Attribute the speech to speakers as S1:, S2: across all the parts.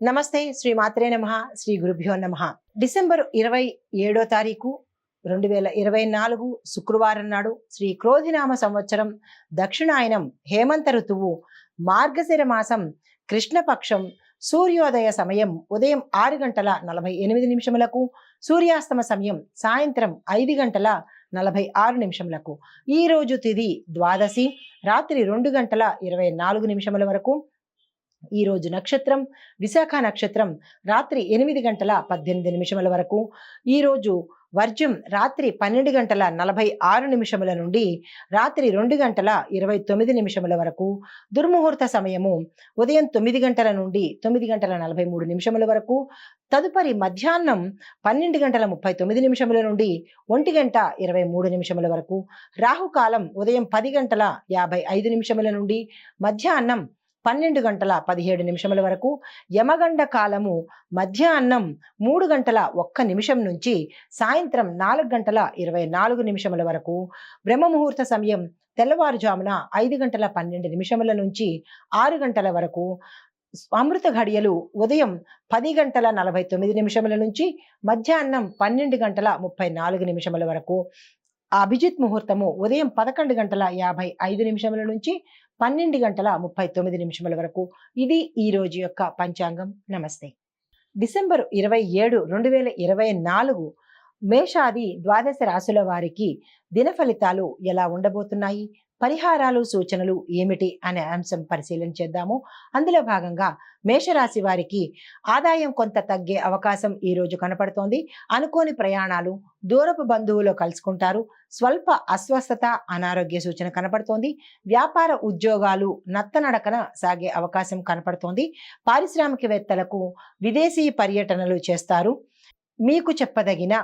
S1: నమస్తే. శ్రీ మాత్రే నమః. శ్రీ గురుభ్యో నమః. డిసెంబర్ 27 తారీఖు 2024 శుక్రవారం నాడు శ్రీ క్రోధినామ సంవత్సరం దక్షిణాయనం హేమంత ఋతువు మార్గశిర మాసం కృష్ణపక్షం సూర్యోదయ సమయం ఉదయం 6:48 సూర్యాస్తమ సమయం సాయంత్రం 5:46 ఈ రోజు తిథి ద్వాదశి రాత్రి 2:24 వరకు. ఈ రోజు నక్షత్రం విశాఖ నక్షత్రం రాత్రి 8:18 వరకు. ఈ రోజు వర్జం రాత్రి 12:46 నుండి రాత్రి 2:29 వరకు. దుర్ముహూర్త సమయము ఉదయం 9 గంటల నుండి 9:43 వరకు. తదుపరి మధ్యాహ్నం 12:39 నుండి 1:23 వరకు. రాహుకాలం ఉదయం 10:55 నుండి మధ్యాహ్నం 12:17 వరకు. యమగండ కాలము మధ్యాహ్నం 3:01 నుంచి సాయంత్రం 4:24 వరకు. బ్రహ్మముహూర్త సమయం తెల్లవారుజామున 5:12 నుంచి 6 గంటల వరకు. అమృత ఘడియలు ఉదయం 10:49 నుంచి మధ్యాహ్నం 12:34 వరకు. అభిజిత్ ముహూర్తము ఉదయం 11:55 నుంచి 12:39 వరకు. ఇది ఈ రోజు యొక్క పంచాంగం. నమస్తే. డిసెంబర్ 27, 2024 మేషాది ద్వాదశ రాశుల వారికి దిన ఫలితాలు ఎలా ఉండబోతున్నాయి, పరిహారాలు సూచనలు ఏమిటి అనే అంశం పరిశీలన చేద్దాము. అందులో భాగంగా మేషరాశి వారికి ఆదాయం కొంత తగ్గే అవకాశం ఈ రోజు కనపడుతోంది. అనుకోని ప్రయాణాలు, దూరపు బంధువులు కలుసుకుంటారు. స్వల్ప అస్వస్థత, అనారోగ్య సూచన కనపడుతోంది. వ్యాపార ఉద్యోగాలు నత్తనడకన సాగే అవకాశం కనపడుతోంది. పారిశ్రామికవేత్తలకు విదేశీ పర్యటనలు చేస్తారు. మీకు చెప్పదగిన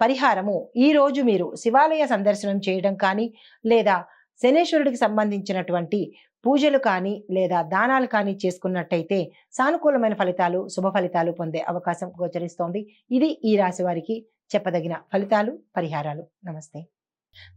S1: పరిహారము, ఈ రోజు మీరు శివాలయ సందర్శనం చేయడం కానీ లేదా శనేశ్వరుడికి సంబంధించినటువంటి పూజలు కానీ లేదా దానాలు కానీ చేసుకున్నట్టయితే సానుకూలమైన ఫలితాలు, శుభ ఫలితాలు పొందే అవకాశం గోచరిస్తోంది. ఇది ఈ రాశి వారికి చెప్పదగిన ఫలితాలు, పరిహారాలు. నమస్తే.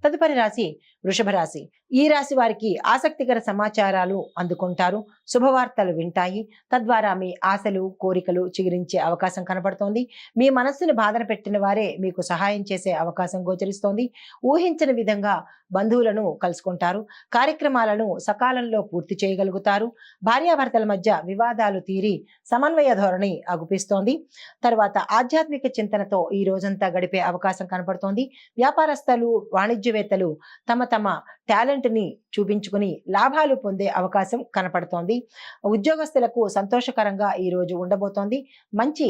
S1: తదుపరి రాశి వృషభ రాశి. ఈ రాశి వారికి ఆసక్తికర సమాచారాలు అందుకుంటారు. శుభవార్తలు వింటాయి. తద్వారా మీ ఆశలు, కోరికలు చిగురించే అవకాశం కనబడుతోంది. మీ మనస్సును బాధన పెట్టిన వారే మీకు సహాయం చేసే అవకాశం గోచరిస్తోంది. ఊహించని విధంగా బంధువులను కలుసుకుంటారు. కార్యక్రమాలను సకాలంలో పూర్తి చేయగలుగుతారు. భార్యాభర్తల మధ్య వివాదాలు తీరి సమన్వయ ధోరణి అగుపిస్తోంది. తర్వాత ఆధ్యాత్మిక చింతనతో ఈ రోజంతా గడిపే అవకాశం కనపడుతోంది. వ్యాపారస్తులు, వాణిజ్యవేత్తలు తమ టాలెంట్ ని చూపించుకుని లాభాలు పొందే అవకాశం కనపడుతోంది. ఉద్యోగస్తులకు సంతోషకరంగా ఈ రోజు ఉండబోతోంది. మంచి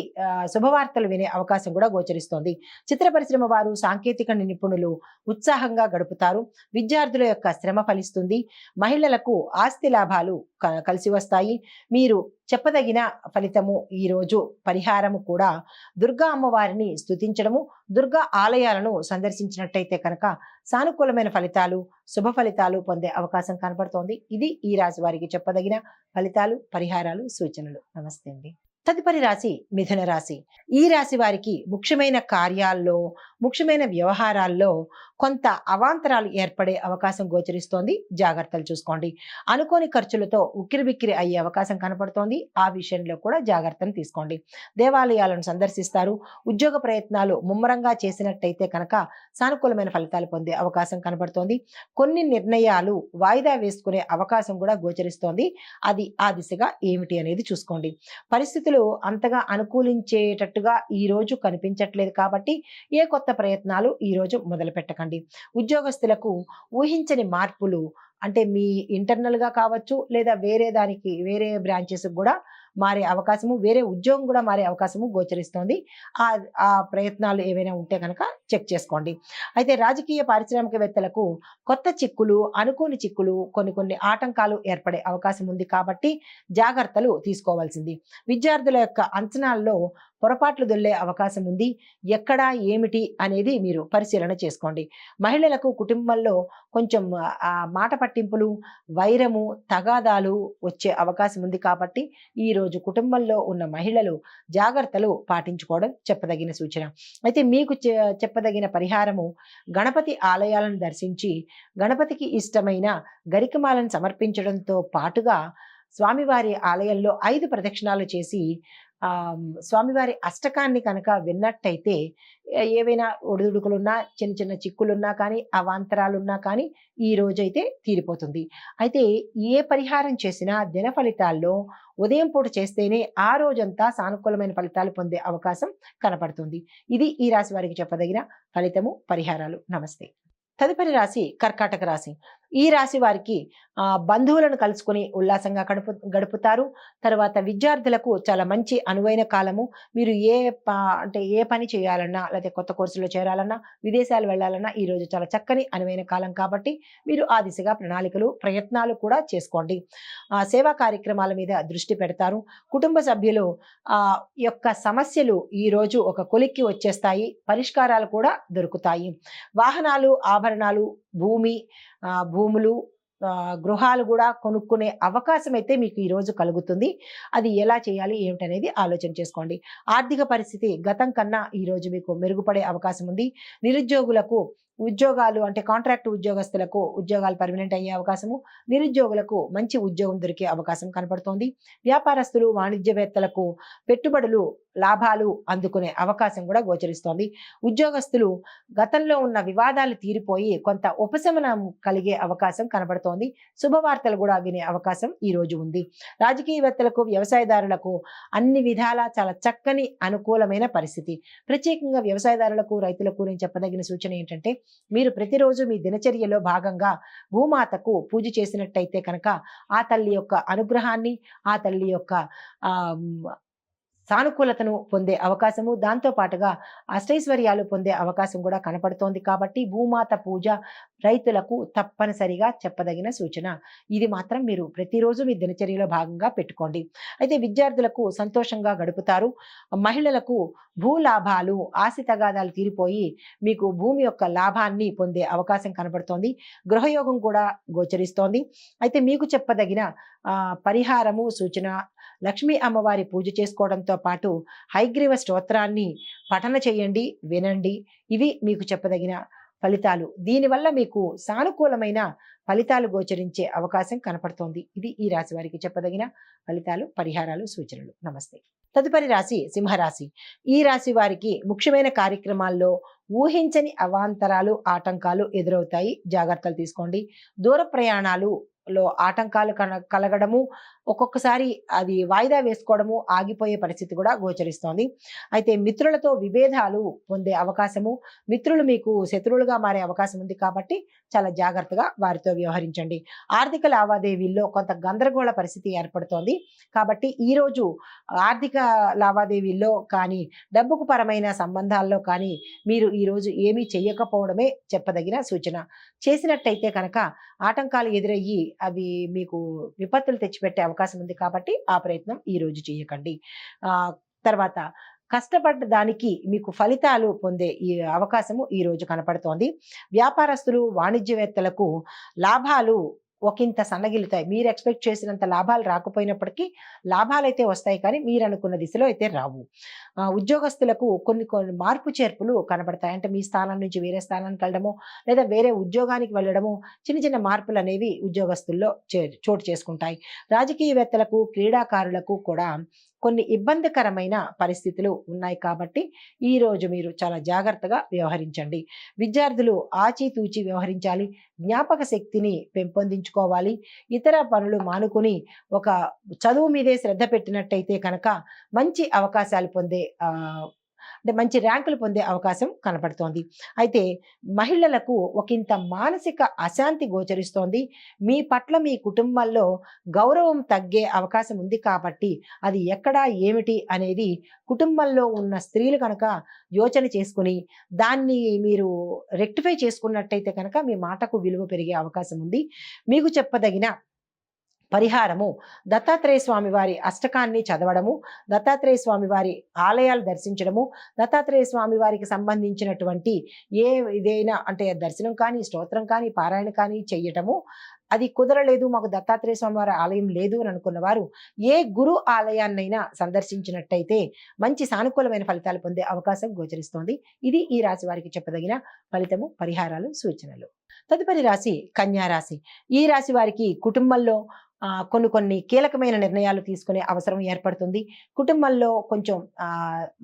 S1: శుభవార్తలు వినే అవకాశం కూడా గోచరిస్తోంది. చిత్ర పరిశ్రమ వారు, సాంకేతిక నిపుణులు ఉత్సాహంగా గడుపుతారు. విద్యార్థుల యొక్క శ్రమ ఫలిస్తుంది. మహిళలకు ఆస్తి లాభాలు కలిసి వస్తాయి. మీరు చెప్పదగిన ఫలితము ఈ రోజు పరిహారము కూడా దుర్గా అమ్మవారిని స్తుతించడము, దుర్గా ఆలయాలను సందర్శించినట్టయితే కనుక సానుకూలమైన ఫలితాలు, శుభ ఫలితాలు పొందే అవకాశం కనపడుతోంది. ఇది ఈ రాశి వారికి చెప్పదగిన ఫలితాలు, పరిహారాలు, సూచనలు. నమస్తే అండి. తదుపరి రాశి మిథున రాశి. ఈ రాశి వారికి ముఖ్యమైన కార్యాల్లో, ముఖ్యమైన వ్యవహారాల్లో కొంత అవాంతరాలు ఏర్పడే అవకాశం గోచరిస్తోంది. జాగ్రత్తలు చూసుకోండి. అనుకోని ఖర్చులతో ఉక్కిరిబిక్కిరి అయ్యే అవకాశం కనపడుతోంది. ఆ విషయంలో కూడా జాగ్రత్తలు తీసుకోండి. దేవాలయాలను సందర్శిస్తారు. ఉద్యోగ ప్రయత్నాలు ముమ్మరంగా చేసినట్టయితే కనుక సానుకూలమైన ఫలితాలు పొందే అవకాశం కనపడుతోంది. కొన్ని నిర్ణయాలు వాయిదా వేసుకునే అవకాశం కూడా గోచరిస్తోంది. అది ఆ దిశగా ఏమిటి అనేది చూసుకోండి. పరిస్థితులు అంతగా అనుకూలించేటట్టుగా ఈ రోజు కనిపించట్లేదు కాబట్టి ఏ కొత్త ప్రయత్నాలు ఈ రోజు మొదలు పెట్టకండి. ఉద్యోగస్తులకు ఊహించని మార్పులు, అంటే మీ ఇంటర్నల్ గా కావచ్చు లేదా వేరే బ్రాంచెస్ కూడా మారే అవకాశము, వేరే ఉద్యోగం కూడా మారే అవకాశము గోచరిస్తోంది. ఆ ప్రయత్నాలు ఏవైనా ఉంటే కనుక చెక్ చేసుకోండి. అయితే రాజకీయ పారిశ్రామికవేత్తలకు కొత్త చిక్కులు, అనుకోని చిక్కులు, కొన్ని ఆటంకాలు ఏర్పడే అవకాశం ఉంది కాబట్టి జాగ్రత్తలు తీసుకోవాల్సింది. విద్యార్థుల యొక్క అంచనాల్లో పొరపాట్లు దొల్లే అవకాశం ఉంది. ఎక్కడ ఏమిటి అనేది మీరు పరిశీలన చేసుకోండి. మహిళలకు కుటుంబంలో కొంచెం మాట పట్టింపులు, వైరము, తగాదాలు వచ్చే అవకాశం ఉంది కాబట్టి ఈ రోజు కుటుంబంలో ఉన్న మహిళలు జాగ్రత్తలు పాటించుకోవడం చెప్పదగిన సూచన. అయితే మీకు చెప్పదగిన పరిహారము, గణపతి ఆలయాలను దర్శించి గణపతికి ఇష్టమైన గరికమాలను సమర్పించడంతో పాటుగా స్వామివారి ఆలయంలో 5 ప్రదక్షిణాలు చేసి స్వామివారి అష్టకాన్ని కనుక విన్నట్టయితే ఏవైనా ఒడిదుడుకులున్నా, చిన్న చిన్న చిక్కులున్నా కానీ, అవాంతరాలున్నా కానీ ఈ రోజైతే తీరిపోతుంది. అయితే ఏ పరిహారం చేసినా దిన ఫలితాల్లో ఉదయం పూట చేస్తేనే ఆ రోజంతా సానుకూలమైన ఫలితాలు పొందే అవకాశం కనపడుతుంది. ఇది ఈ రాశి వారికి చెప్పదగిన ఫలితము, పరిహారాలు. నమస్తే. తదుపరి రాశి కర్కాటక రాశి. ఈ రాశి వారికి బంధువులను కలుసుకొని ఉల్లాసంగా గడుపుతారు. తర్వాత విద్యార్థులకు చాలా మంచి అనువైన కాలము. మీరు అంటే ఏ పని చేయాలన్నా, లేకపోతే కొత్త కోర్సులో చేరాలన్నా, విదేశాలు వెళ్ళాలన్నా ఈ రోజు చాలా చక్కని అనువైన కాలం కాబట్టి మీరు ఆ దిశగా ప్రణాళికలు, ప్రయత్నాలు కూడా చేసుకోండి. సేవా కార్యక్రమాల మీద దృష్టి పెడతారు. కుటుంబ సభ్యులు యొక్క సమస్యలు ఈ రోజు ఒక కొలిక్కి వచ్చేస్తాయి. పరిష్కారాలు కూడా దొరుకుతాయి. వాహనాలు, ఆభరణాలు, భూములు, గృహాలు కూడా కొనుక్కునే అవకాశం అయితే మీకు ఈ రోజు కలుగుతుంది. అది ఎలా చేయాలి ఏమిటనేది ఆలోచన చేసుకోండి. ఆర్థిక పరిస్థితి గతం కన్నా ఈ రోజు మీకు మెరుగుపడే అవకాశం ఉంది. నిరుద్యోగులకు ఉద్యోగాలు, అంటే కాంట్రాక్ట్ ఉద్యోగస్తులకు ఉద్యోగాలు పర్మనెంట్ అయ్యే అవకాశము, నిరుద్యోగులకు మంచి ఉద్యోగం దొరికే అవకాశం కనపడుతోంది. వ్యాపారస్తులు, వాణిజ్యవేత్తలకు పెట్టుబడులు, లాభాలు అందుకునే అవకాశం కూడా గోచరిస్తోంది. ఉద్యోగస్తులు గతంలో ఉన్న వివాదాలు తీరిపోయి కొంత ఉపశమనం కలిగే అవకాశం కనబడుతోంది. శుభవార్తలు కూడా వినే అవకాశం ఈ రోజు ఉంది. రాజకీయవేత్తలకు, వ్యవసాయదారులకు అన్ని విధాలా చాలా చక్కని అనుకూలమైన పరిస్థితి. ప్రత్యేకంగా వ్యవసాయదారులకు, రైతులకు నేను చెప్పదగిన సూచన ఏంటంటే, మీరు ప్రతిరోజు మీ దినచర్యలో భాగంగా భూమాతకు పూజ చేసినట్టయితే కనుక ఆ తల్లి యొక్క అనుగ్రహాన్ని, ఆ తల్లి యొక్క సానుకూలతను పొందే అవకాశము, దాంతో పాటుగా అష్టైశ్వర్యాలు పొందే అవకాశం కూడా కనపడుతోంది. కాబట్టి భూమాత పూజ రైతులకు తప్పనిసరిగా చెప్పదగిన సూచన. ఇది మాత్రం మీరు ప్రతిరోజు మీ దినచర్యలో భాగంగా పెట్టుకోండి. అయితే విద్యార్థులకు సంతోషంగా గడుపుతారు. మహిళలకు భూలాభాలు, ఆస్తి తగాదాలు తీరిపోయి మీకు భూమి యొక్క లాభాన్ని పొందే అవకాశం కనబడుతోంది. గృహయోగం కూడా గోచరిస్తోంది. అయితే మీకు చెప్పదగిన పరిహారము, సూచన, లక్ష్మీ అమ్మవారి పూజ చేసుకోవడంతో పాటు హయగ్రీవ స్తోత్రాన్ని పఠన చేయండి, వినండి. ఇవి మీకు చెప్పదగిన ఫలితాలు. దీనివల్ల మీకు సానుకూలమైన ఫలితాలు గోచరించే అవకాశం కనపడుతోంది. ఇది ఈ రాశి వారికి చెప్పదగిన ఫలితాలు, పరిహారాలు, సూచనలు. నమస్తే. తదుపరి రాశి సింహరాశి. ఈ రాశి వారికి ముఖ్యమైన కార్యక్రమాల్లో ఊహించని అవాంతరాలు, ఆటంకాలు ఎదురవుతాయి. జాగ్రత్తలు తీసుకోండి. దూర ప్రయాణాలు ఆటంకాలు కలగడము, ఒక్కొక్కసారి అది వాయిదా వేసుకోవడము, ఆగిపోయే పరిస్థితి కూడా గోచరిస్తోంది. అయితే మిత్రులతో విభేదాలు పొందే అవకాశము, మిత్రులు మీకు శత్రువులుగా మారే అవకాశం ఉంది కాబట్టి చాలా జాగ్రత్తగా వారితో వ్యవహరించండి. ఆర్థిక లావాదేవీల్లో కొంత గందరగోళ పరిస్థితి ఏర్పడుతోంది కాబట్టి ఈరోజు ఆర్థిక లావాదేవీల్లో కానీ, డబ్బుకు పరమైన సంబంధాల్లో కానీ మీరు ఈరోజు ఏమీ చెయ్యకపోవడమే చెప్పదగిన సూచన. చేసినట్టయితే కనుక ఆటంకాలు ఎదురయ్యి అవి మీకు విపత్తులు తెచ్చిపెట్టే అవకాశం ఉంది కాబట్టి ఆ ప్రయత్నం ఈ రోజు చేయకండి. తర్వాత కష్టపడ్డ దానికి మీకు ఫలితాలు పొందే ఈ అవకాశము ఈ రోజు కనపడుతోంది. వ్యాపారస్తులు, వాణిజ్యవేత్తలకు లాభాలు ఒకంత సన్నగిలుతాయి. మీరు ఎక్స్పెక్ట్ చేసినంత లాభాలు రాకపోయినప్పటికీ లాభాలైతే వస్తాయి, కానీ మీరు అనుకున్న దిశలో అయితే రావు. ఉద్యోగస్తులకు కొన్ని మార్పు చేర్పులు కనబడతాయి. అంటే మీ స్థానం నుంచి వేరే స్థానానికి వెళ్ళడము, లేదా వేరే ఉద్యోగానికి వెళ్ళడము, చిన్న చిన్న మార్పులు అనేవి ఉద్యోగస్తుల్లో చోటు చేసుకుంటాయి. రాజకీయవేత్తలకు, క్రీడాకారులకు కూడా కొన్ని ఇబ్బందికరమైన పరిస్థితులు ఉన్నాయి కాబట్టి ఈ రోజు మీరు చాలా జాగ్రత్తగా వ్యవహరించండి. విద్యార్థులు ఆచితూచి వ్యవహరించాలి. జ్ఞాపక శక్తిని పెంపొందించుకోవాలి. ఇతర పనులు మానుకొని ఒక చదువు మీదే శ్రద్ధ పెట్టినట్టయితే కనుక మంచి అవకాశాలు పొందే అంటే మంచి ర్యాంకులు పొందే అవకాశం కనపడుతోంది. అయితే మహిళలకు ఒకంత మానసిక అశాంతి గోచరిస్తోంది. మీ పట్ల మీ కుటుంబంలో గౌరవం తగ్గే అవకాశం ఉంది కాబట్టి అది ఎక్కడా ఏమిటి అనేది కుటుంబంలో ఉన్న స్త్రీలు కనుక యోచన చేసుకుని దాన్ని మీరు రెక్టిఫై చేసుకున్నట్టయితే కనుక మీ మాటకు విలువ పెరిగే అవకాశం ఉంది. మీకు చెప్పదగిన పరిహారము దత్తాత్రేయ స్వామి వారి అష్టకాన్ని చదవడము, దత్తాత్రేయ స్వామి వారి ఆలయాలు దర్శించడము, దత్తాత్రేయ స్వామి వారికి సంబంధించినటువంటి ఇదైనా అంటే దర్శనం కానీ, స్తోత్రం కానీ, పారాయణ కానీ చెయ్యటము. అది కుదరలేదు, మాకు దత్తాత్రేయ స్వామి వారి ఆలయం లేదు అని అనుకున్న వారు ఏ గురు ఆలయాన్నైనా సందర్శించినట్టయితే మంచి సానుకూలమైన ఫలితాలు పొందే అవకాశం గోచరిస్తోంది. ఇది ఈ రాశి వారికి చెప్పదగిన ఫలితము, పరిహారాలు, సూచనలు. తదుపరి రాశి కన్యా రాశి. ఈ రాశి వారికి కుటుంబంలో కొన్ని కొన్ని కీలకమైన నిర్ణయాలు తీసుకునే అవసరం ఏర్పడుతుంది. కుటుంబంలో కొంచెం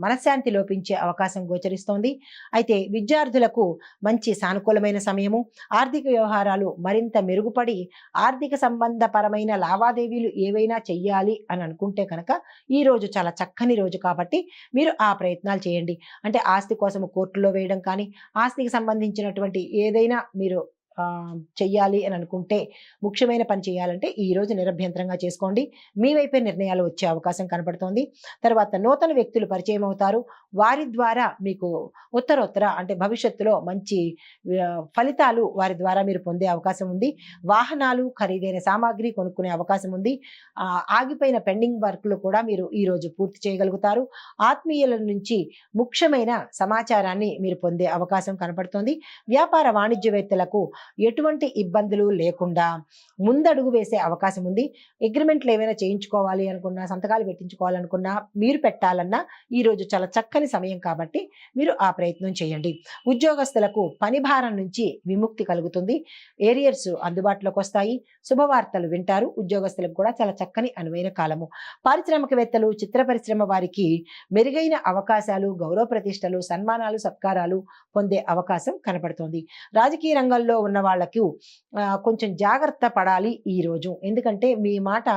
S1: మనశ్శాంతి లోపించే అవకాశం గోచరిస్తోంది. అయితే విద్యార్థులకు మంచి సానుకూలమైన సమయము. ఆర్థిక వ్యవహారాలు మరింత మెరుగుపడి ఆర్థిక సంబంధపరమైన లావాదేవీలు ఏవైనా చెయ్యాలి అని అనుకుంటే కనుక ఈరోజు చాలా చక్కని రోజు కాబట్టి మీరు ఆ ప్రయత్నాలు చేయండి. అంటే ఆస్తి కోసం కోర్టులో వేయడం కానీ, ఆస్తికి సంబంధించినటువంటి ఏదైనా మీరు చెయ్యాలి అని అనుకుంటే, ముఖ్యమైన పని చేయాలంటే ఈ రోజు నిరభ్యంతరంగా చేసుకోండి. మీ వైపే నిర్ణయాలు వచ్చే అవకాశం కనపడుతోంది. తర్వాత నూతన వ్యక్తులు పరిచయం అవుతారు. వారి ద్వారా మీకు ఉత్తరోత్తర అంటే భవిష్యత్తులో మంచి ఫలితాలు వారి ద్వారా మీరు పొందే అవకాశం ఉంది. వాహనాలు, ఖరీదైన సామాగ్రి కొనుక్కునే అవకాశం ఉంది. ఆగిపోయిన పెండింగ్ వర్క్లు కూడా మీరు ఈ రోజు పూర్తి చేయగలుగుతారు. ఆత్మీయుల నుంచి ముఖ్యమైన సమాచారాన్ని మీరు పొందే అవకాశం కనపడుతోంది. వ్యాపార వాణిజ్యవేత్తలకు ఎటువంటి ఇబ్బందులు లేకుండా ముందడుగు వేసే అవకాశం ఉంది. అగ్రిమెంట్లు ఏమైనా చేయించుకోవాలి అనుకున్నా, సంతకాలు పెట్టించుకోవాలనుకున్నా, మీరు పెట్టాలన్నా ఈరోజు చాలా చక్కని సమయం కాబట్టి మీరు ఆ ప్రయత్నం చేయండి. ఉద్యోగస్తులకు పని భారం నుంచి విముక్తి కలుగుతుంది. ఏరియర్స్ అందుబాటులోకి వస్తాయి. శుభవార్తలు వింటారు. ఉద్యోగస్తులకు కూడా చాలా చక్కని అనువైన కాలము. పారిశ్రామికవేత్తలు, చిత్ర పరిశ్రమ వారికి మెరుగైన అవకాశాలు, గౌరవ ప్రతిష్టలు, సన్మానాలు, సత్కారాలు పొందే అవకాశం కనపడుతోంది. రాజకీయ రంగంలో ఉన్న వాళ్ళకు కొంచెం జాగ్రత్త పడాలి ఈరోజు. ఎందుకంటే మీ మాట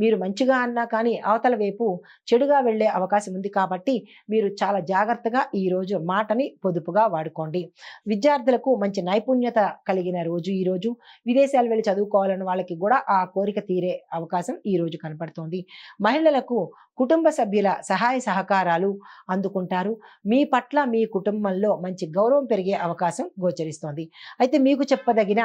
S1: మీరు మంచిగా అన్నా కానీ అవతల వైపు చెడుగా వెళ్ళే అవకాశం ఉంది కాబట్టి మీరు చాలా జాగ్రత్తగా ఈరోజు మాటని పొదుపుగా వాడుకోండి. విద్యార్థులకు మంచి నైపుణ్యత కలిగిన రోజు ఈరోజు. విదేశాలు వెళ్ళి చదువుకోవాలని వాళ్ళకి కూడా ఆ కోరిక తీరే అవకాశం ఈరోజు కనపడుతోంది. మహిళలకు కుటుంబ సభ్యుల సహాయ సహకారాలు అందుకుంటారు. మీ పట్ల మీ కుటుంబంలో మంచి గౌరవం పెరిగే అవకాశం గోచరిస్తోంది. అయితే మీకు చెప్పదగిన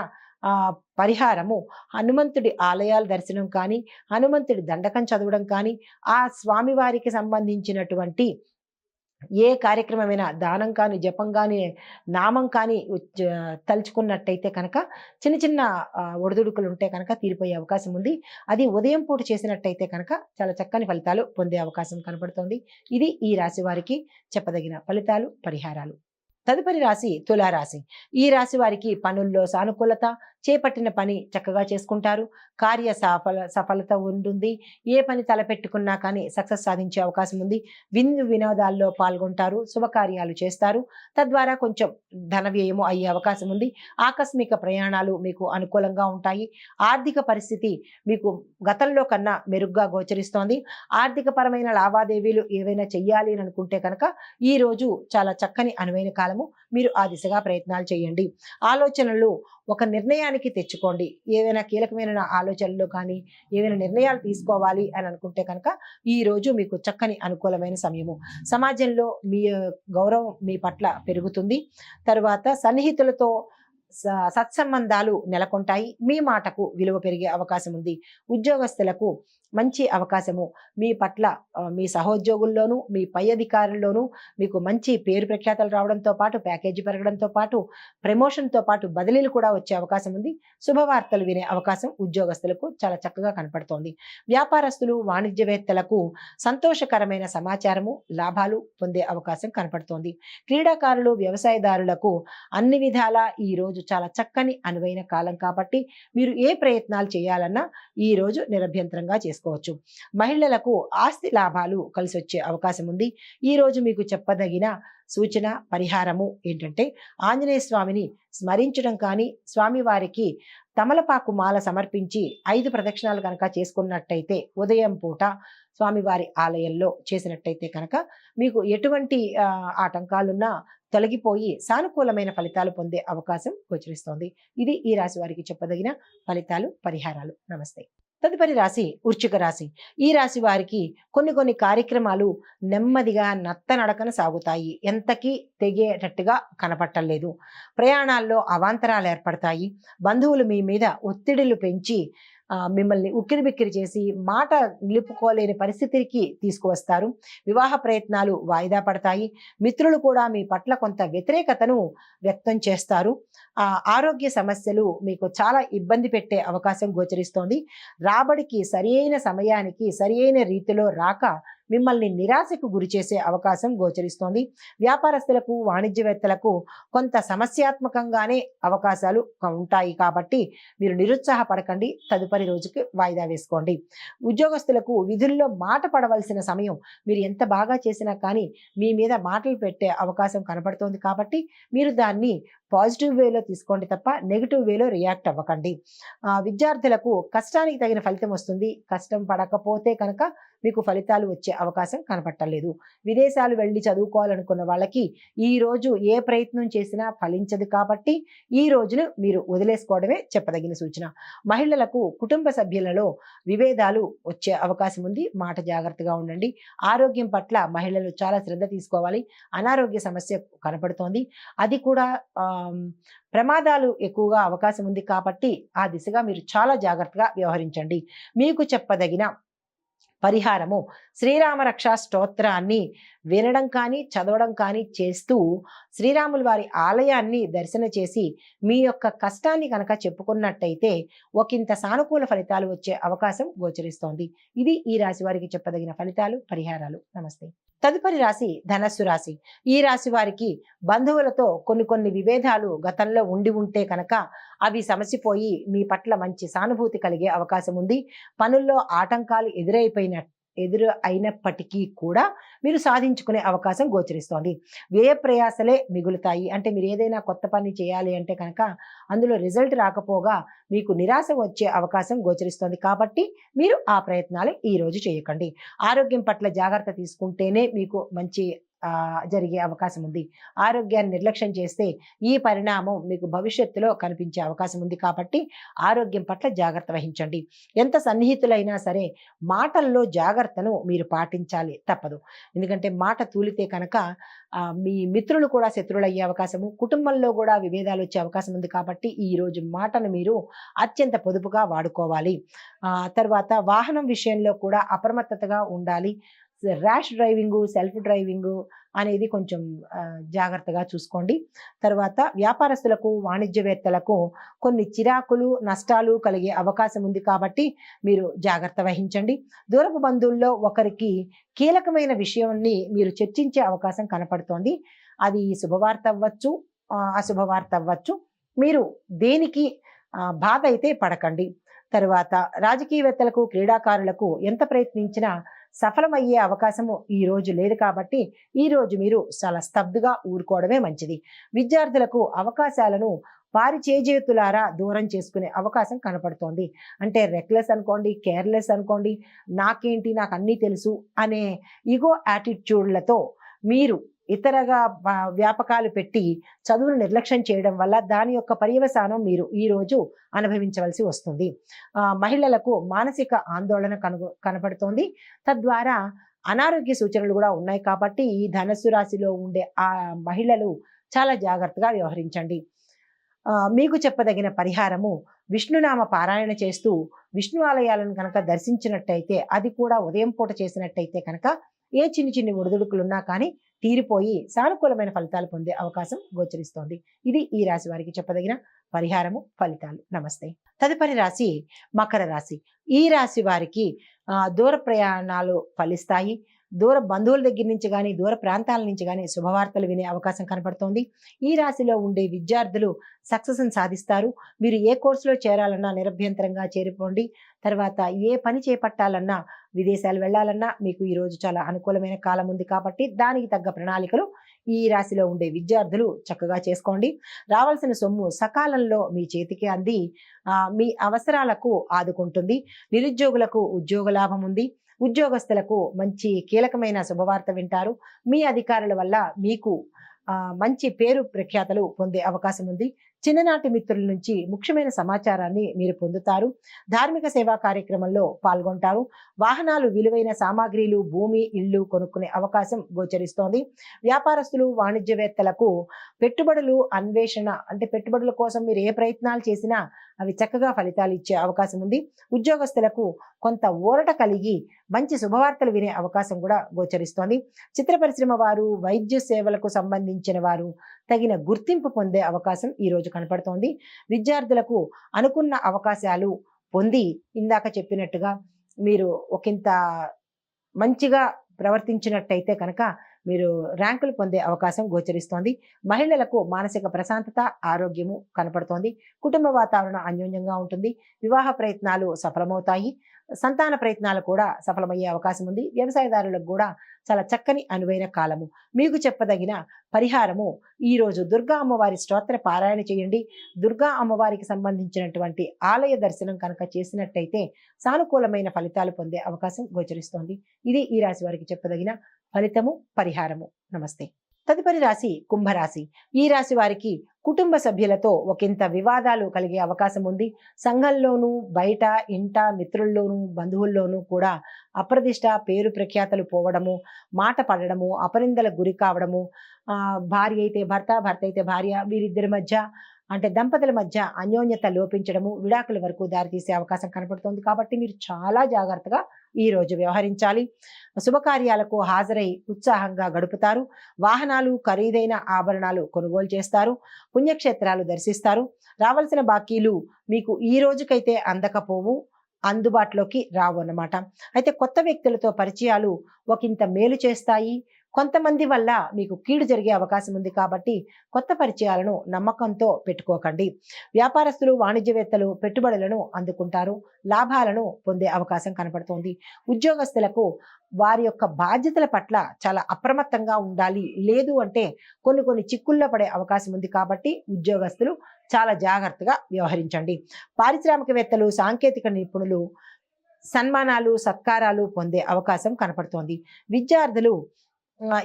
S1: పరిహారము హనుమంతుడి ఆలయాల దర్శనం కానీ, హనుమంతుడి దండకం చదవడం కానీ, ఆ స్వామివారికి సంబంధించినటువంటి ఏ కార్యక్రమమైనా దానం కానీ, జపం కానీ, నామం కానీ తలుచుకున్నట్టయితే కనుక చిన్న చిన్న ఒడిదుడుకులు ఉంటే కనుక తీరిపోయే అవకాశం ఉంది. అది ఉదయం పూట చేసినట్టయితే కనుక చాలా చక్కని ఫలితాలు పొందే అవకాశం కనపడుతోంది. ఇది ఈ రాశి వారికి చెప్పదగిన ఫలితాలు, పరిహారాలు. తదుపరి రాశి తులారాశి. ఈ రాశి వారికి పనుల్లో సానుకూలత, చేపట్టిన పని చక్కగా చేసుకుంటారు. కార్య సఫలత ఉంటుంది. ఏ పని తలపెట్టుకున్నా కానీ సక్సెస్ సాధించే అవకాశం ఉంది. వినోదాల్లో పాల్గొంటారు. శుభకార్యాలు చేస్తారు. తద్వారా కొంచెం ధన వ్యయము అయ్యే అవకాశం ఉంది. ఆకస్మిక ప్రయాణాలు మీకు అనుకూలంగా ఉంటాయి. ఆర్థిక పరిస్థితి మీకు గతంలో కన్నా మెరుగ్గా గోచరిస్తోంది. ఆర్థిక పరమైన లావాదేవీలు ఏవైనా చెయ్యాలి అని అనుకుంటే కనుక ఈ రోజు చాలా చక్కని అనువైన కాలము. మీరు ఆ దిశగా ప్రయత్నాలు చేయండి. ఆలోచనలు ఒక నిర్ణయానికి తెచ్చుకోండి. ఏవైనా కీలకమైన ఆలోచనలు కానీ, ఏవైనా నిర్ణయాలు తీసుకోవాలి అని అనుకుంటే కనుక ఈ రోజు మీకు చక్కని అనుకూలమైన సమయము. సమాజంలో మీ గౌరవం మీ పట్ల పెరుగుతుంది. తర్వాత సన్నిహితులతో సత్సంబంధాలు నెలకొంటాయి. మీ మాటకు విలువ పెరిగే అవకాశం ఉంది. ఉద్యోగస్తులకు మంచి అవకాశము. మీ పట్ల మీ సహోద్యోగుల్లోనూ, మీ పై అధికారుల్లోనూ మీకు మంచి పేరు ప్రఖ్యాతలు రావడంతో పాటు, ప్యాకేజీ పెరగడంతో పాటు, ప్రమోషన్తో పాటు బదిలీలు కూడా వచ్చే అవకాశం ఉంది. శుభవార్తలు వినే అవకాశం ఉద్యోగస్తులకు చాలా చక్కగా కనపడుతోంది. వ్యాపారస్తులు, వాణిజ్యవేత్తలకు సంతోషకరమైన సమాచారము, లాభాలు పొందే అవకాశం కనపడుతోంది. క్రీడాకారులు, వ్యవసాయదారులకు అన్ని విధాలా ఈ రోజు చాలా చక్కని అనువైన కాలం కాబట్టి మీరు ఏ ప్రయత్నాలు చేయాలన్నా ఈ రోజు నిరభ్యంతరంగా చేసుకోవచ్చు. మహిళలకు ఆస్తి లాభాలు కలిసి వచ్చే అవకాశం ఉంది. ఈ రోజు మీకు చెప్పదగిన సూచన, పరిహారము ఏంటంటే ఆంజనేయ స్వామిని స్మరించడం కానీ, స్వామివారికి తమలపాకు మాల సమర్పించి 5 ప్రదక్షిణాలు కనుక చేసుకున్నట్టయితే ఉదయం పూట స్వామివారి ఆలయంలో చేసినట్టయితే కనుక మీకు ఎటువంటి ఆటంకాలున్నా తొలగిపోయి సానుకూలమైన ఫలితాలు పొందే అవకాశం గోచరిస్తోంది. ఇది ఈ రాశి వారికి చెప్పదగిన ఫలితాలు, పరిహారాలు. నమస్తే. తదుపరి రాశి వృశ్చిక రాశి. ఈ రాశి వారికి కొన్ని కార్యక్రమాలు నెమ్మదిగా నత్తనడకన సాగుతాయి. ఎంతకీ తెగేటట్టుగా కనపట్టలేదు. ప్రయాణాల్లో అవాంతరాలు ఏర్పడతాయి. బంధువులు మీ మీద ఒత్తిడిలు పెంచి మిమ్మల్ని ఉక్కిరిబిక్కిరి చేసి మాట నిలుపుకోలేని పరిస్థితికి తీసుకువస్తారు. వివాహ ప్రయత్నాలు వాయిదా పడతాయి. మిత్రులు కూడా మీ పట్ల కొంత వ్యతిరేకతను వ్యక్తం చేస్తారు. ఆరోగ్య సమస్యలు మీకు చాలా ఇబ్బంది పెట్టే అవకాశం గోచరిస్తోంది. రాబడికి సరియైన సమయానికి సరియైన రీతిలో రాక మిమ్మల్ని నిరాశకు గురి చేసే అవకాశం గోచరిస్తోంది. వ్యాపారస్తులకు, వాణిజ్యవేత్తలకు కొంత సమస్యాత్మకంగానే అవకాశాలు ఉంటాయి కాబట్టి మీరు నిరుత్సాహపడకండి. తదుపరి రోజుకి వాయిదా వేసుకోండి. ఉద్యోగస్తులకు విధుల్లో మాట పడవలసిన సమయం మీరు ఎంత బాగా చేసినా కానీ మీ మీద మాటలు పెట్టే అవకాశం కనబడుతోంది కాబట్టి మీరు దాన్ని పాజిటివ్ వేలో తీసుకోండి తప్ప నెగిటివ్ వేలో రియాక్ట్ అవ్వకండి. విద్యార్థులకు కష్టానికి తగిన ఫలితం వస్తుంది. కష్టం పడకపోతే కనుక మీకు ఫలితాలు వచ్చే అవకాశం కనపట్టలేదు. విదేశాలు వెళ్ళి చదువుకోవాలనుకున్న వాళ్ళకి ఈ రోజు ఏ ప్రయత్నం చేసినా ఫలించదు కాబట్టి ఈ రోజును మీరు వదిలేసుకోవడమే చెప్పదగిన సూచన. మహిళలకు కుటుంబ సభ్యులలో విభేదాలు వచ్చే అవకాశం ఉంది. మాట జాగ్రత్తగా ఉండండి. ఆరోగ్యం పట్ల మహిళలు చాలా శ్రద్ధ తీసుకోవాలి. అనారోగ్య సమస్య కనపడుతోంది. అది కూడా ప్రమాదాలు ఎక్కువగా అవకాశం ఉంది కాబట్టి ఆ దిశగా మీరు చాలా జాగ్రత్తగా వ్యవహరించండి. మీకు చెప్పదగిన పరిహారము శ్రీరామ రక్షా స్తోత్రాన్ని వినడం కానీ చదవడం కానీ చేస్తూ శ్రీరాముల వారి ఆలయాన్ని దర్శన చేసి మీ యొక్క కష్టాన్ని కనుక చెప్పుకున్నట్టయితే ఒకంత సానుకూల ఫలితాలు వచ్చే అవకాశం గోచరిస్తోంది. ఇది ఈ రాశి వారికి చెప్పదగిన ఫలితాలు, పరిహారాలు. నమస్తే. తదుపరి రాశి ధనస్సు రాశి. ఈ రాశి వారికి బంధువులతో కొన్ని విభేదాలు గతంలో ఉంటే కనుక అవి సమసిపోయి మీ పట్ల మంచి సానుభూతి కలిగే అవకాశం ఉంది. పనుల్లో ఆటంకాలు ఎదురు అయినప్పటికీ కూడా మీరు సాధించుకునే అవకాశం గోచరిస్తోంది. వ్యయ ప్రయాసలే మిగులుతాయి. అంటే మీరు ఏదైనా కొత్త పని చేయాలి అంటే కనుక అందులో రిజల్ట్ రాకపోగా మీకు నిరాశ వచ్చే అవకాశం గోచరిస్తోంది కాబట్టి మీరు ఆ ప్రయత్నాలు ఈ రోజు చేయకండి. ఆరోగ్యం పట్ల జాగ్రత్త తీసుకుంటేనే మీకు మంచి జరిగే అవకాశం ఉంది. ఆరోగ్యాన్ని నిర్లక్ష్యం చేస్తే ఈ పరిణామం మీకు భవిష్యత్తులో కనిపించే అవకాశం ఉంది కాబట్టి ఆరోగ్యం పట్ల జాగ్రత్త వహించండి. ఎంత సన్నిహితులైనా సరే మాటల్లో జాగ్రత్తను మీరు పాటించాలి తప్పదు. ఎందుకంటే మాట తూలితే కనుక మీ మిత్రులు కూడా శత్రువులు అయ్యే అవకాశము, కుటుంబంలో కూడా విభేదాలు వచ్చే అవకాశం ఉంది కాబట్టి ఈ రోజు మాటను మీరు అత్యంత పొదుపుగా వాడుకోవాలి. తర్వాత వాహనం విషయంలో కూడా అప్రమత్తతగా ఉండాలి. ర్యాష్ డ్రైవింగు, సెల్ఫ్ డ్రైవింగు అనేది కొంచెం జాగ్రత్తగా చూసుకోండి. తర్వాత వ్యాపారస్తులకు, వాణిజ్యవేత్తలకు కొన్ని చిరాకులు, నష్టాలు కలిగే అవకాశం ఉంది కాబట్టి మీరు జాగ్రత్త వహించండి. దూరపు బంధువుల్లో ఒకరికి కీలకమైన విషయాన్ని మీరు చర్చించే అవకాశం కనపడుతోంది. అది శుభవార్త అవ్వచ్చు, అశుభవార్త అవ్వచ్చు. మీరు దేనికి బాధ అయితే పడకండి. తర్వాత రాజకీయవేత్తలకు, క్రీడాకారులకు ఎంత ప్రయత్నించినా సఫలమయ్యే అవకాశము ఈ రోజు లేదు కాబట్టి ఈ రోజు మీరు చాలా స్తబ్దుగా ఊరుకోవడమే మంచిది. విద్యార్థులకు అవకాశాలను వారి చేజేతులారా దూరం చేసుకునే అవకాశం కనపడుతోంది. అంటే రెక్లెస్ అనుకోండి, కేర్లెస్ అనుకోండి, నాకేంటి నాకు అన్నీ తెలుసు అనే ఈగో యాటిట్యూడ్లతో మీరు ఇతరగా వ్యాపకాలు పెట్టి చదువును నిర్లక్ష్యం చేయడం వల్ల దాని యొక్క పర్యవసానం మీరు ఈరోజు అనుభవించవలసి వస్తుంది. మహిళలకు మానసిక ఆందోళన కనపడుతోంది. తద్వారా అనారోగ్య సూచనలు కూడా ఉన్నాయి కాబట్టి ఈ ధనస్సు రాశిలో ఉండే ఆ మహిళలు చాలా జాగ్రత్తగా వ్యవహరించండి. మీకు చెప్పదగిన పరిహారము విష్ణునామ పారాయణ చేస్తూ విష్ణు ఆలయాలను కనుక దర్శించినట్టయితే, అది కూడా ఉదయం పూట చేసినట్టయితే కనుక ఏ చిన్ని ఒడిదుడుకులున్నా కానీ తీరిపోయి సానుకూలమైన ఫలితాలు పొందే అవకాశం గోచరిస్తోంది. ఇది ఈ రాశి వారికి చెప్పదగిన పరిహారము, ఫలితాలు. నమస్తే. తదుపరి రాశి మకర రాశి. ఈ రాశి వారికి దూర ప్రయాణాలు ఫలిస్తాయి. దూర బంధువుల దగ్గర నుంచి కానీ, దూర ప్రాంతాల నుంచి కానీ శుభవార్తలు వినే అవకాశం కనపడుతోంది. ఈ రాశిలో ఉండే విద్యార్థులు సక్సెస్ని సాధిస్తారు. మీరు ఏ కోర్సులో చేరాలన్నా నిరభ్యంతరంగా చేరిపోండి. తర్వాత ఏ పని చేపట్టాలన్నా, విదేశాలు వెళ్ళాలన్నా మీకు ఈరోజు చాలా అనుకూలమైన కాలం ఉంది కాబట్టి దానికి తగ్గ ప్రణాళికలు ఈ రాశిలో ఉండే విద్యార్థులు చక్కగా చేసుకోండి. రావాల్సిన సొమ్ము సకాలంలో మీ చేతికి అంది మీ అవసరాలకు ఆదుకుంటుంది. నిరుద్యోగులకు ఉద్యోగ లాభం ఉంది. ఉద్యోగస్తులకు మంచి కీలకమైన శుభవార్త వింటారు. మీ అధికారుల వల్ల మీకు మంచి పేరు ప్రఖ్యాతలు పొందే అవకాశం ఉంది. చిన్ననాటి మిత్రుల నుంచి ముఖ్యమైన సమాచారాన్ని మీరు పొందుతారు. ధార్మిక సేవా కార్యక్రమంలో పాల్గొంటారు. వాహనాలు, విలువైన సామాగ్రిలు, భూమి, ఇల్లు కొనుక్కునే అవకాశం గోచరిస్తోంది. వ్యాపారస్తులు, వాణిజ్యవేత్తలకు పెట్టుబడులు అన్వేషణ, అంటే పెట్టుబడుల కోసం మీరు ఏ ప్రయత్నాలు చేసినా అవి చక్కగా ఫలితాలు ఇచ్చే అవకాశం ఉంది. ఉద్యోగస్తులకు కొంత ఊరట కలిగి మంచి శుభవార్తలు వినే అవకాశం కూడా గోచరిస్తోంది. చిత్ర పరిశ్రమ వారు, వైద్య సేవలకు సంబంధించిన వారు తగిన గుర్తింపు పొందే అవకాశం ఈ రోజు కనపడుతోంది. విద్యార్థులకు అనుకున్న అవకాశాలు పొంది ఇందాక చెప్పినట్టుగా మీరు ఒకంత మంచిగా ప్రవర్తించినట్టయితే కనుక మీరు ర్యాంకులు పొందే అవకాశం గోచరిస్తోంది. మహిళలకు మానసిక ప్రశాంతత, ఆరోగ్యము కనపడుతోంది. కుటుంబ వాతావరణం అన్యోన్యంగా ఉంటుంది. వివాహ ప్రయత్నాలు సఫలమవుతాయి. సంతాన ప్రయత్నాలు కూడా సఫలమయ్యే అవకాశం ఉంది. వ్యవసాయదారులకు కూడా చాలా చక్కని అనువైన కాలము. మీకు చెప్పదగిన పరిహారము, ఈరోజు దుర్గా అమ్మవారి స్తోత్ర పారాయణ చేయండి. దుర్గా అమ్మవారికి సంబంధించినటువంటి ఆలయ దర్శనం కనుక చేసినట్టయితే సానుకూలమైన ఫలితాలు పొందే అవకాశం గోచరిస్తోంది. ఇది ఈ రాశి వారికి చెప్పదగిన ఫలితము, పరిహారము. నమస్తే. తదుపరి రాశి కుంభరాశి. ఈ రాశి వారికి కుటుంబ సభ్యులతో ఒకంత వివాదాలు కలిగే అవకాశం ఉంది. సంఘంలోనూ, బయట, ఇంట, మిత్రుల్లోనూ, బంధువుల్లోనూ కూడా అప్రదిష్ట, పేరు ప్రఖ్యాతలు పోవడము, మాట పడడము, అపనిందలకు గురి కావడము, భార్య అయితే భర్త, భర్త అయితే భార్య, వీరిద్దరి మధ్య అంటే దంపతుల మధ్య అన్యోన్యత లోపించడము, విడాకుల వరకు దారితీసే అవకాశం కనపడుతోంది. కాబట్టి మీరు చాలా జాగ్రత్తగా ఈ రోజు వ్యవహరించాలి. శుభకార్యాలకు హాజరై ఉత్సాహంగా గడుపుతారు. వాహనాలు, ఖరీదైన ఆభరణాలు కొనుగోలు చేస్తారు. పుణ్యక్షేత్రాలు దర్శిస్తారు. రావాల్సిన బాకీలు మీకు ఈ రోజుకైతే అందకపోవు, అందుబాటులోకి రావు అన్నమాట. అయితే కొత్త వ్యక్తులతో పరిచయాలు ఒకంత మేలు చేస్తాయి. కొంతమంది వల్ల మీకు కీడు జరిగే అవకాశం ఉంది. కాబట్టి కొత్త పరిచయాలను నమ్మకంతో పెట్టుకోకండి. వ్యాపారస్తులు, వాణిజ్యవేత్తలు పెట్టుబడులను అందుకుంటారు. లాభాలను పొందే అవకాశం కనపడుతోంది. ఉద్యోగస్తులకు వారి యొక్క బాధ్యతల పట్ల చాలా అప్రమత్తంగా ఉండాలి. లేదు అంటే కొన్ని చిక్కుల్లో పడే అవకాశం ఉంది. కాబట్టి ఉద్యోగస్తులు చాలా జాగ్రత్తగా వ్యవహరించండి. పారిశ్రామికవేత్తలు, సాంకేతిక నిపుణులు సన్మానాలు, సత్కారాలు పొందే అవకాశం కనపడుతోంది. విద్యార్థులు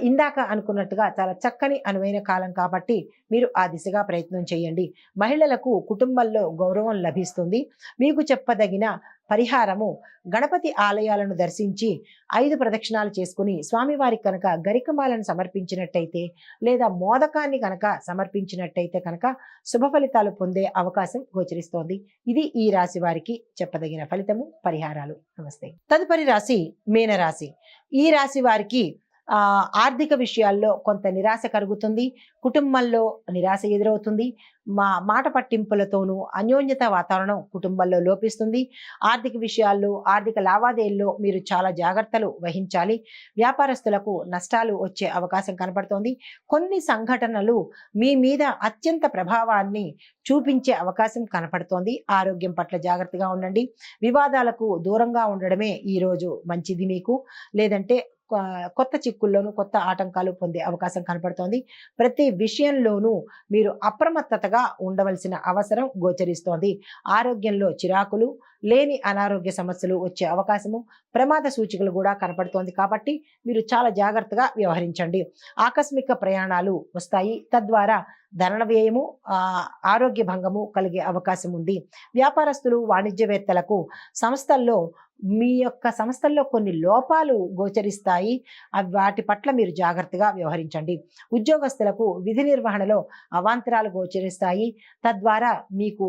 S1: ఇందాక అనుకున్నట్టుగా చాలా చక్కని అనువైన కాలం కాబట్టి మీరు ఆ దిశగా ప్రయత్నం చేయండి. మహిళలకు కుటుంబంలో గౌరవం లభిస్తుంది. మీకు చెప్పదగిన పరిహారము, గణపతి ఆలయాలను దర్శించి 5 ప్రదక్షిణాలు చేసుకుని స్వామివారికి కనుక గరికమాలను సమర్పించినట్టయితే లేదా మోదకాన్ని కనుక సమర్పించినట్టయితే కనుక శుభ ఫలితాలు పొందే అవకాశం గోచరిస్తోంది. ఇది ఈ రాశి వారికి చెప్పదగిన ఫలితము, పరిహారాలు. నమస్తే. తదుపరి రాశి మీనరాశి. ఈ రాశి వారికి ఆర్థిక విషయాల్లో కొంత నిరాశ కలుగుతుంది. కుటుంబంలో నిరాశ ఎదురవుతుంది. మాట పట్టింపులతోనూ అన్యోన్యత వాతావరణం కుటుంబంలో లోపిస్తుంది. ఆర్థిక విషయాల్లో, ఆర్థిక లావాదేవీల్లో మీరు చాలా జాగ్రత్తలు వహించాలి. వ్యాపారస్తులకు నష్టాలు వచ్చే అవకాశం కనపడుతోంది. కొన్ని సంఘటనలు మీ మీద అత్యంత ప్రభావాన్ని చూపించే అవకాశం కనపడుతోంది. ఆరోగ్యం పట్ల జాగ్రత్తగా ఉండండి. వివాదాలకు దూరంగా ఉండడమే ఈరోజు మంచిది మీకు. లేదంటే కొత్త చిక్కుల్లోనూ కొత్త ఆటంకాలు పొందే అవకాశం కనపడుతోంది. ప్రతి విషయంలోనూ మీరు అప్రమత్తతగా ఉండవలసిన అవసరం గోచరిస్తోంది. ఆరోగ్యంలో చిరాకులు, లేని అనారోగ్య సమస్యలు వచ్చే అవకాశము, ప్రమాద సూచికలు కూడా కనపడుతోంది. కాబట్టి మీరు చాలా జాగ్రత్తగా వ్యవహరించండి. ఆకస్మిక ప్రయాణాలు వస్తాయి. తద్వారా ధన వ్యయము, ఆరోగ్య భంగము కలిగే అవకాశం ఉంది. వ్యాపారస్తులు, వాణిజ్యవేత్తలకు మీ యొక్క సంస్థల్లో కొన్ని లోపాలు గోచరిస్తాయి. వాటి పట్ల మీరు జాగ్రత్తగా వ్యవహరించండి. ఉద్యోగస్తులకు విధి నిర్వహణలో అవాంతరాలు గోచరిస్తాయి. తద్వారా మీకు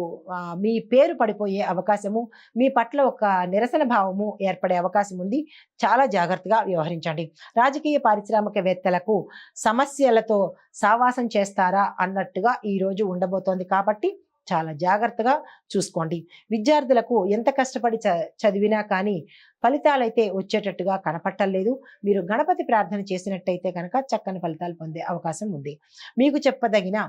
S1: మీ పేరు పడిపోయే అవకాశము, మీ పట్ల ఒక నిరసన భావము ఏర్పడే అవకాశం ఉంది. చాలా జాగ్రత్తగా వ్యవహరించండి. రాజకీయ పారిశ్రామికవేత్తలకు సమస్యలతో సావాసం చేస్తారా అన్నట్టుగా ఈరోజు ఉండబోతోంది. కాబట్టి చాలా జాగ్రత్తగా చూసుకోండి. విద్యార్థులకు ఎంత కష్టపడి చదివినా కానీ ఫలితాలైతే వచ్చేటట్టుగా కనపట్టలేదు. మీరు గణపతి ప్రార్థన చేసినట్టయితే కనుక చక్కని ఫలితాలు పొందే అవకాశం ఉంది. మీకు చెప్పదగిన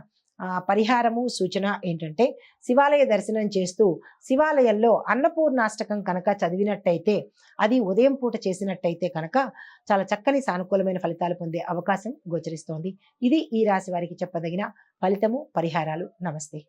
S1: పరిహారము, సూచన ఏంటంటే, శివాలయ దర్శనం చేస్తూ శివాలయంలో అన్నపూర్ణాష్టకం కనుక చదివినట్టయితే, అది ఉదయం పూట చేసినట్టయితే కనుక చాలా చక్కని సానుకూలమైన ఫలితాలు పొందే అవకాశం గోచరిస్తోంది. ఇది ఈ రాశి వారికి చెప్పదగిన ఫలితము, పరిహారాలు. నమస్తే.